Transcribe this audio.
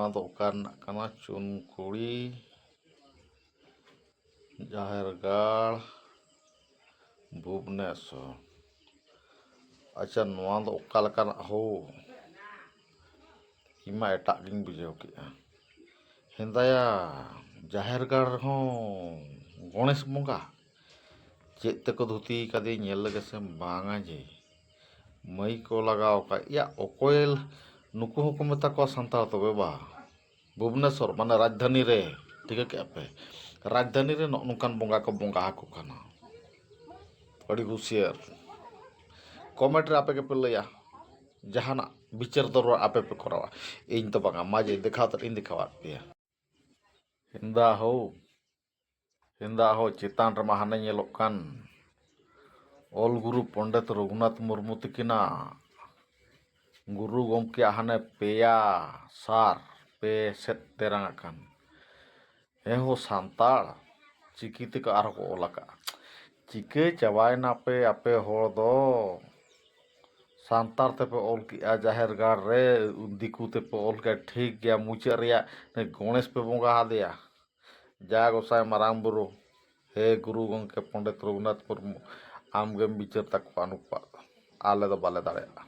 ᱱᱚᱣᱟ ᱫᱚ ᱚᱠᱟ ᱨᱮᱱᱟᱜ ᱠᱟᱱᱟ? ᱪᱩᱱᱠᱩᱲᱤ ᱡᱟᱦᱮᱨ ᱜᱟᱲ ᱵᱷᱩᱵᱽᱱᱮᱥᱥᱚᱨ। ᱟᱪᱪᱷᱟ, ᱱᱚᱣᱟ ᱫᱚ ᱚᱠᱟ ᱞᱮᱠᱟᱱᱟᱜ ᱦᱳ? ᱤᱧ ᱢᱟ ᱮᱴᱟᱜ ᱜᱤᱧ ᱵᱩᱡᱷᱟᱹᱣ ᱠᱮᱜᱼᱟ। ᱦᱮᱸᱫᱟᱭᱟ, ᱡᱟᱦᱮᱨ ᱜᱟᱲ ᱨᱮᱦᱚᱸ ᱜᱚणᱮশ ᱵᱚᱸᱜᱟ? ᱪᱮᱫ ᱛᱮᱠᱚ ᱫᱷᱩᱛᱤ ᱠᱟᱫᱮ ᱧᱮᱞ ᱞᱮᱜᱮ ᱥᱮ ᱵᱟᱝᱟ ᱡᱮ? ᱢᱟᱹᱭ ᱠᱚ ᱞᱟᱜᱟᱣ ᱠᱟᱜ ᱭᱟ ᱚᱠᱚᱭ ᱱᱩᱠᱩ ᱦᱚᱸᱠᱚ ᱢᱮᱛᱟ ᱠᱚᱣᱟ ᱥᱟᱱᱛᱟᱲ ᱛᱚᱵᱮ ᱵᱟ? ᱵᱷᱩᱵᱽᱱᱮᱥᱥᱚᱨ ᱢᱟᱱᱮ ᱨᱟᱡᱽᱫᱷᱟᱱᱤ ᱨᱮ, ᱴᱷᱤᱠᱟᱹ ᱠᱮᱜᱼᱟ ᱯᱮ? ᱨᱟᱡᱽᱫᱷᱟᱱᱤ ᱨᱮ ᱱᱚᱜᱼᱚ ᱱᱚᱝᱠᱟᱱ ᱵᱚᱸᱜᱟ ᱠᱚ ᱵᱚᱸᱜᱟ ᱟᱠᱚ ᱠᱟᱱᱟ। ᱟᱹᱰᱤ ᱦᱩᱥᱤᱭᱟᱨ। ᱠᱚᱢᱮᱱᱴ ᱨᱮ ᱟᱯᱮ ᱜᱮᱯᱮ ᱞᱟᱹᱭᱟ, ᱡᱟᱦᱟᱱᱟᱜ ᱵᱤᱪᱟᱹᱨ ᱫᱚᱨᱵᱟᱨ ᱟᱯᱮ ᱯᱮ ᱠᱚᱨᱟᱣᱟ, ᱤᱧ tó banga ᱢᱟᱡᱮ ᱫᱮᱠᱷᱟᱣ ᱛᱮᱫ ᱤᱧ ᱫᱮᱠᱷᱟᱣᱟᱫ ᱯᱮᱭᱟ। ᱦᱮᱸᱫᱟ ᱦᱳ ᱪᱮᱛᱟᱱ ᱨᱮᱢᱟ ᱦᱟᱱᱮ ᱧᱮᱞᱚᱜ ᱠᱟᱱ ᱚᱞ ᱜᱩᱨᱩ ᱯᱚᱱᱰᱤᱛ ᱨᱚᱜᱷᱩᱱᱟᱛᱷ ᱢᱩᱨᱢᱩ ᱛᱟᱹᱠᱤᱱᱟᱜ ᱜᱩᱨᱩ ᱜᱚᱢᱠᱮᱭᱟᱜ ᱦᱟᱱᱮ ᱯᱮᱭᱟ ᱥᱟᱨ ᱯᱮ ᱥᱮᱫ ᱛᱮᱨᱟᱝ ᱟᱠᱟᱱ। ᱦᱮᱸ ᱦᱳ ᱥᱟᱱᱛᱟᱲ ᱪᱤᱠᱤ ᱛᱮᱠᱚ ᱟᱨᱦᱚᱸ ᱠᱚ ᱚᱞ ᱟᱠᱟᱜᱼᱟ। ᱪᱤᱠᱟᱹ ᱪᱟᱵᱟᱭᱮᱱᱟᱯᱮ ᱟᱯᱮ ᱦᱚᱲ ᱫᱚ? ᱥᱟᱱᱛᱟᱲ ᱛᱮᱯᱮ ᱚᱞ ᱠᱮᱜᱼᱟ ᱡᱟᱦᱮᱨ ᱜᱟᱲ ᱨᱮ, ᱫᱤᱠᱩ ᱛᱮᱯᱮ ᱚᱞ ᱠᱮᱜᱼᱟ ᱴᱷᱤᱠ ᱜᱮᱭᱟ, ᱢᱩᱪᱟᱹᱫ ᱨᱮᱭᱟᱜ ᱜᱚणᱮশ ᱯᱮ ᱵᱚᱸᱜᱟ ᱟᱫᱮᱭᱟ। ᱡᱟ ᱜᱚᱸᱥᱟᱭ ᱢᱟᱨᱟᱝ ᱵᱩᱨᱩ ᱦᱮ ᱜᱩᱨᱩ ᱜᱚᱢᱠᱮ ᱯᱚᱱᱰᱤᱛ ᱨᱚᱜᱷᱩᱱᱟᱛᱷ ᱢᱩᱨᱢᱩ, ᱟᱢᱜᱮᱢ ᱵᱤᱪᱟᱹᱨ ᱛᱟᱠᱚᱣᱟ ᱱᱩᱠᱩᱣᱟᱜ ᱫᱚ, ᱟᱞᱮ ᱫᱚ ᱵᱟᱞᱮ ᱫᱟᱲᱮᱭᱟᱜᱼᱟ।